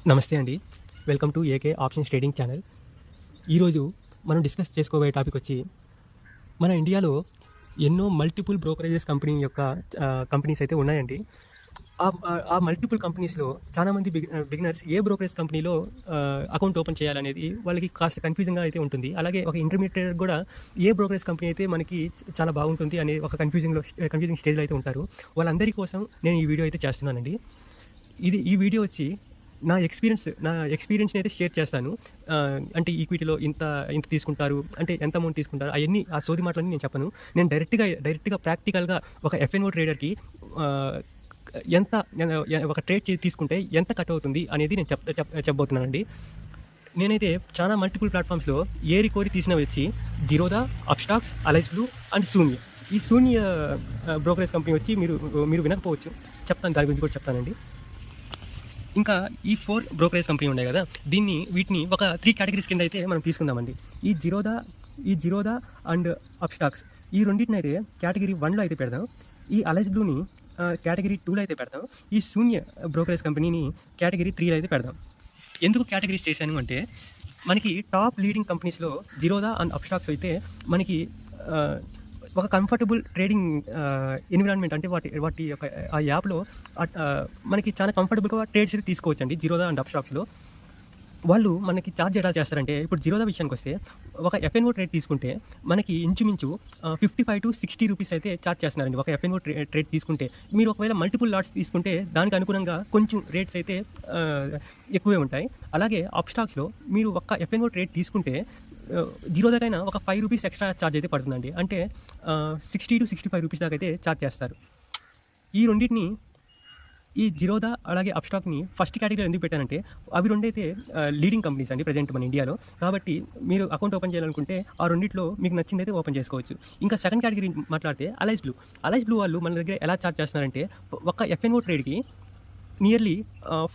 నమస్తే అండి. Welcome to AK options trading channel. ఈరోజు మనం డిస్కస్ చేసుకోబోయే టాపిక్ వచ్చి, మన ఇండియాలో ఎన్నో మల్టిపుల్ బ్రోకరేజెస్ కంపెనీస్ అయితే ఉన్నాయండి. ఆ మల్టిపుల్ కంపెనీస్‌లో చాలామంది బిగినర్స్ ఏ బ్రోకరేజ్ కంపెనీలో అకౌంట్ ఓపెన్ చేయాలనేది వాళ్ళకి కాస్త కన్‌ఫ్యూజింగ్‌గా అయితే ఉంటుంది. అలాగే ఒక ఇంటర్మీడియేట్ కూడా ఏ బ్రోకరేజ్ కంపెనీ అయితే మనకి చాలా బాగుంటుంది అనే ఒక కన్‌ఫ్యూజింగ్ స్టేజ్‌లో అయితే ఉంటారు. వాళ్ళందరి కోసం నేను ఈ వీడియో అయితే చేస్తున్నానండి. ఈ వీడియో వచ్చి నా ఎక్స్‌పీరియన్స్‌ని అయితే షేర్ చేస్తాను. అంటే ఈక్విటీలో ఇంత ఇంత తీసుకుంటారు, అంటే ఎంత అమౌంట్ తీసుకుంటారు, అయన్నీ ఆ సోది మాటలన్నీ నేను చెప్పను. నేను డైరెక్ట్‌గా ప్రాక్టికల్‌గా ఒక ఎఫ్ఎన్ఓ ట్రేడర్‌కి ఆహ్, ఎంత ఒక ట్రేడ్ తీసుకుంటే ఎంత కట్ అవుతుంది అనేది నేను చెప్పబోతున్నానండి. నేనైతే చాలా మల్టిపుల్ ప్లాట్‌ఫామ్స్‌లో ఏరి కోరి తీసినవి వచ్చి జిరోదా, అప్‌స్టాక్స్, అలైస్ బ్లూ అండ్ శూన్య. ఈ శూన్య బ్రోకరేజ్ కంపెనీ వచ్చి మీరు వినకపోవచ్చు. చెప్తాను, దాని గురించి కూడా చెప్తానండి. ఇంకా ఈ 4 బ్రోకరేజ్ కంపెనీ ఉన్నాయి కదా, వీటిని ఒక 3 కేటగిరీస్ కింద అయితే మనం తీసుకుందామండి. ఈ జిరోదా అండ్ అప్‌స్టాక్స్ ఈ రెండింటినైతే కేటగిరీ 1లో అయితే పెడదాం. ఈ అలైస్ బ్లూని కేటగిరీ 2లో అయితే పెడదాం. ఈ శూన్య బ్రోకరేజ్ కంపెనీని కేటగిరీ 3లో అయితే పెడదాం. ఎందుకు కేటగిరీస్ చేశాను అంటే, మనకి టాప్ లీడింగ్ కంపెనీస్లో జిరోదా అండ్ అప్‌స్టాక్స్ అయితే మనకి ఒక కంఫర్టబుల్ ట్రేడింగ్ ఎన్విరాన్మెంట్, అంటే వాటి యొక్క ఆ యాప్లో మనకి చాలా కంఫర్టబుల్గా ట్రేడ్స్ అయితే తీసుకోవచ్చండి. జిరోదా అండ్ అప్‌స్టాక్స్‌లో వాళ్ళు మనకి ఛార్జ్ ఎలా చేస్తారంటే, ఇప్పుడు జిరోదా విషయానికి వస్తే, ఒక ఎఫ్ఎన్ఓ ట్రేడ్ తీసుకుంటే మనకి ఇంచుమించు 55-60 రూపీస్ అయితే ఛార్జ్ చేస్తున్నారండి. ఒక ఎఫ్ఎన్ఓ ట్రేడ్ తీసుకుంటే మీరు ఒకవేళ మల్టిపుల్ లాట్స్ తీసుకుంటే దానికి అనుగుణంగా కొంచెం రేట్స్ అయితే ఎక్కువే ఉంటాయి. అలాగే అప్‌స్టాక్స్‌లో మీరు ఒక ఎఫ్ఎన్ఓ ట్రేడ్ తీసుకుంటే జిరోదాకైనా ఒక 5 రూపీస్ ఎక్స్ట్రా ఛార్జ్ అయితే పడుతుందండి. అంటే 60-65 రూపీస్ దాకా అయితే ఛార్జ్ చేస్తారు. ఈ రెండింటిని, ఈ జిరోదా అలాగే అప్‌స్టాక్‌ని ఫస్ట్ కేటగిరీలో ఎందుకు పెట్టానంటే, అవి రెండైతే లీడింగ్ కంపెనీస్ అండి ప్రెజెంట్ మన ఇండియాలో. కాబట్టి మీరు అకౌంట్ ఓపెన్ చేయాలనుకుంటే ఆ రెండిట్లో మీకు నచ్చిందైతే ఓపెన్ చేసుకోవచ్చు. ఇంకా సెకండ్ కేటగిరీ మాట్లాడితే అలైస్ బ్లూ వాళ్ళు మన దగ్గర ఎలా ఛార్జ్ చేస్తున్నారంటే, ఒక ఎఫ్ఎన్ఓ ట్రేడ్‌కి నియర్లీ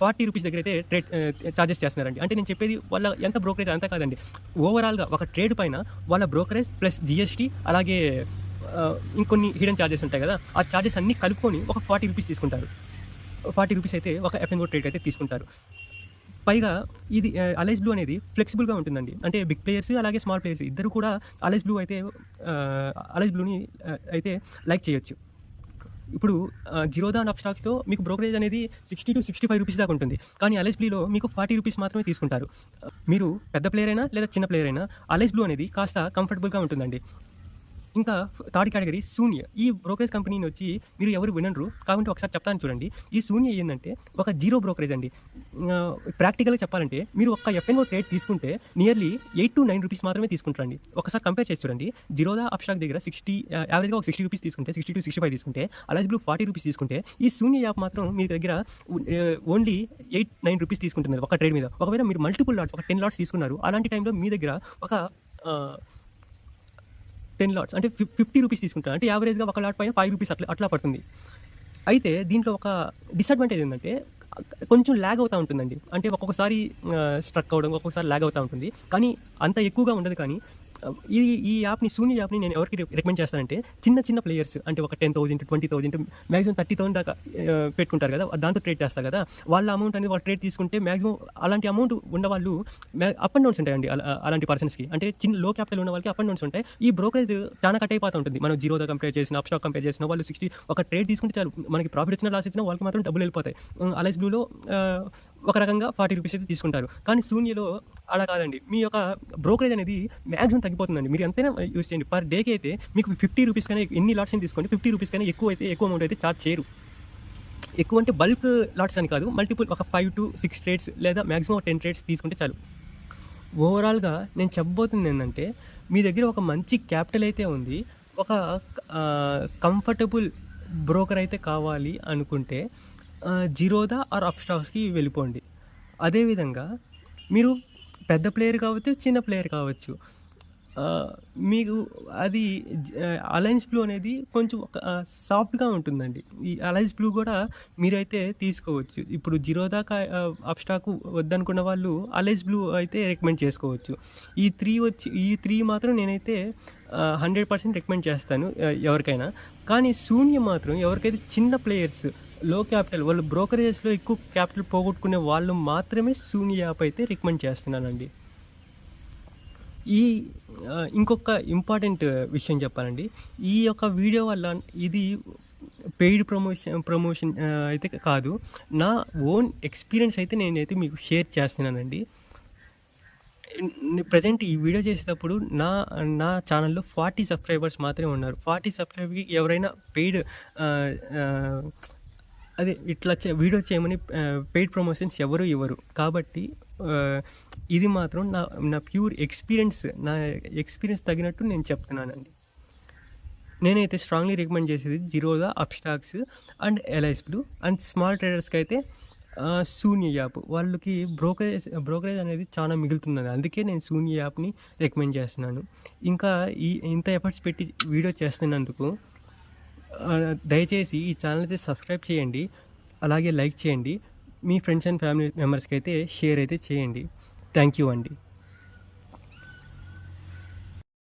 40 రూపీస్ దగ్గర అయితే ట్రేడ్ ఛార్జెస్ చేస్తున్నారండి. అంటే నేను చెప్పేది వాళ్ళ ఎంత బ్రోకరేజ్ అంతా కాదండి. ఓవరాల్‌గా ఒక ట్రేడ్ పైన వాళ్ళ బ్రోకరేజ్ ప్లస్ జీఎస్టీ అలాగే ఇంకొన్ని హిడెన్ ఛార్జెస్ ఉంటాయి కదా, ఆ ఛార్జెస్ అన్నీ కలుపుకొని ఒక 40 రూపీస్ తీసుకుంటారు. 40 రూపీస్ అయితే ఒక ఎఫ్ఎన్ఓ ట్రేడ్ అయితే తీసుకుంటారు. పైగా ఇది అలైస్ బ్లూ అనేది ఫ్లెక్సిబుల్‌గా ఉంటుందండి. అంటే బిగ్ ప్లేయర్స్ అలాగే స్మాల్ ప్లేయర్స్ ఇద్దరు కూడా అలైస్ బ్లూని అయితే లైక్ చేయొచ్చు. ఇప్పుడు జిరోదా అండ్ అప్‌స్టాక్స్‌లో మీకు బ్రోకరేజ్ అనేది 60-65 రూపీస్ దాకా ఉంటుంది. కానీ అలైస్ బ్లూలో మీకు 40 రూపీస్ మాత్రమే తీసుకుంటారు. మీరు పెద్ద ప్లేయర్ అయినా లేదా చిన్న ప్లేయర్ అయినా అలైస్ బ్లూ అనేది కాస్త కంఫర్టబుల్‌గా ఉంటుందండి. ఇంకా థర్డ్ కేటగిరీ శూన్య. ఈ బ్రోకరేజ్ కంపెనీని వచ్చి మీరు ఎవరు వినరు, కాబట్టి ఒకసారి చెప్తాను చూడండి. ఈ శూన్య ఏందంటే ఒక జీరో బ్రోకరేజ్ అండి. ప్రాక్టికల్‌గా చెప్పాలంటే మీరు ఒక్క ఎఫ్ఎన్ఓ ట్రేడ్ తీసుకుంటే నియర్లీ 8-9 రూపీస్ మాత్రమే తీసుకుంటారండి. ఒకసారి కంపేర్ చేసి చూడండి. జిరోదా అప్‌స్టాక్ దగ్గర యావరేజ్‌గా ఒక 60 రూపీస్ తీసుకుంటే, 60-65 తీసుకుంటే, అలైస్ బ్లూ 40 రూపీస్ తీసుకుంటే, ఈ శూన్య యాప్ మాత్రం మీ దగ్గర ఓన్లీ 8-9 రూపీస్ తీసుకుంటుంది ఒక ట్రేడ్ మీద. ఒకవేళ మీరు మల్టిపుల్ లాట్స్, ఒక 10 లాట్స్ తీసుకున్నారు, అలాంటి టైంలో మీ దగ్గర ఒక 10 లాట్స్ అంటే 50 రూపీస్ తీసుకుంటారు. అంటే యావరేజ్‌గా ఒక లాట్ పైన 5 రూపీస్ అట్లా పడుతుంది. అయితే దీంట్లో ఒక డిసడ్వాంటేజ్ ఏంటంటే, కొంచెం ల్యాగ్ అవుతా ఉంటుందండి. అంటే ఒక్కొక్కసారి స్ట్రక్ అవ్వడం, ఒక్కొక్కసారి ల్యాగ్ అవుతా ఉంటుంది. కానీ అంత ఎక్కువగా ఉండదు. కానీ ఈ శూన్య యాప్‌ని నేను ఎవరికి రికమెండ్ చేస్తానంటే, చిన్న ప్లేయర్స్, అంటే ఒక 10,000, 20,000, మాక్సిమం 30,000 దాకా పెట్టుకుంటారు కదా, దాంతో ట్రేడ్ చేస్తారు కదా, వాళ్ళ అమౌంట్ అనేది వాళ్ళు ట్రేడ్ తీసుకుంటే మాక్సిమం అలాంటి అమౌంట్ ఉన్నవాళ్ళు అప్ అండ్ డౌన్స్ ఉంటాయండి. అలాంటి పర్సన్స్‌కి, అంటే చిన్న లో క్యాపిటల్ ఉన్న వాళ్ళకి అప్ అండ్ డౌన్స్ ఉంటాయి. ఈ బ్రోకరేజ్ చాలా కట్ అయిపోతూ ఉంటుంది. మనం జిరోదా కంపేర్ చేసిన, అప్‌స్టాక్ కంపేర్ చేసిన వాళ్ళు 60 ఒక ట్రేడ్ తీసుకుంటే చాలు, మనకి ప్రాఫిట్ వచ్చినా లాస్ వచ్చినా వాళ్ళకి మాత్రం డబ్బులు వెళ్ళిపోతాయి. అలైస్ బ్లూలో ఒక రకంగా 40 రూపీస్ అయితే తీసుకుంటారు. కానీ శూన్యలో అలా కాదండి. మీ యొక్క బ్రోకరేజ్ అనేది మాక్సిమం తగ్గిపోతుందండి. మీరు ఎంతైనా యూజ్ చేయండి. పర్ డేకి అయితే మీకు 50 రూపీస్ కన్నా, ఎన్ని లాట్స్ తీసుకోండి, 50 రూపీస్ కన్నా ఎక్కువ అమౌంట్ అయితే ఛార్జ్ చేయరు. ఎక్కువ అంటే బల్క్ లాట్స్ అని కాదు, మల్టిపుల్ ఒక 5-6 ట్రేడ్స్ లేదా మాక్సిమం 10 ట్రేడ్స్ తీసుకుంటే చాలు. ఓవరాల్‌గా నేను చెప్పబోతుంది ఏంటంటే, మీ దగ్గర ఒక మంచి క్యాపిటల్ అయితే ఉంది, ఒక కంఫర్టబుల్ బ్రోకర్ అయితే కావాలి అనుకుంటే జిరోదా ఆర్ అప్‌స్టాక్స్‌కి వెళ్ళిపోండి. అదేవిధంగా మీరు పెద్ద ప్లేయర్ కావచ్చు, చిన్న ప్లేయర్ కావచ్చు, మీకు అది అలయన్స్ బ్లూ అనేది కొంచెం సాఫ్ట్‌గా ఉంటుందండి. ఈ అలయన్స్ బ్లూ కూడా మీరైతే తీసుకోవచ్చు. ఇప్పుడు జిరోదా అప్‌స్టాక్ వద్దనుకున్న వాళ్ళు అలయన్స్ బ్లూ అయితే రికమెండ్ చేసుకోవచ్చు. ఈ 3 మాత్రం నేనైతే 100% రికమెండ్ చేస్తాను ఎవరికైనా. కానీ శూన్య మాత్రం ఎవరికైతే చిన్న ప్లేయర్స్ లో క్యాపిటల్ వాళ్ళు బ్రోకరేజెస్లో ఎక్కువ క్యాపిటల్ పోగొట్టుకునే వాళ్ళు మాత్రమే సూని యాప్ అయితే రికమెండ్ చేస్తున్నానండి. ఈ ఇంకొక ఇంపార్టెంట్ విషయం చెప్పాలండి. ఈ యొక్క వీడియో వల్ల ఇది పెయిడ్ ప్రమోషన్ అయితే కాదు. నా ఓన్ ఎక్స్పీరియన్స్ అయితే నేనైతే మీకు షేర్ చేస్తున్నానండి. ప్రజెంట్ ఈ వీడియో చేసేటప్పుడు నా ఛానల్లో 40 సబ్స్క్రైబర్స్ మాత్రమే ఉన్నారు. 40 సబ్స్క్రైబర్కి ఎవరైనా పెయిడ్ అదే ఇట్లా వీడియో చేయమని పెయిడ్ ప్రమోషన్స్ ఎవరు ఇవ్వరు. కాబట్టి ఇది మాత్రం నా ప్యూర్ నా ఎక్స్పీరియన్స్ తగినట్టు నేను చెప్తున్నానండి. నేనైతే స్ట్రాంగ్లీ రికమెండ్ చేసేది Zerodha, Upstox and Alice Blue. And small ట్రేడర్స్కి అయితే సూని యాప్. వాళ్ళకి బ్రోకరేజ్ అనేది చాలా మిగులుతుందని, అందుకే నేను సూని యాప్ని రికమెండ్ చేస్తున్నాను. ఇంకా ఇంత ఎఫర్ట్స్ పెట్టి వీడియో చేస్తున్నందుకు దయచేసి ఈ ఛానల్ అయితే సబ్స్క్రైబ్ చేయండి, అలాగే లైక్ చేయండి. మీ ఫ్రెండ్స్ అండ్ ఫ్యామిలీ మెంబర్స్కి అయితే షేర్ అయితే చేయండి. థ్యాంక్ యూ అండి.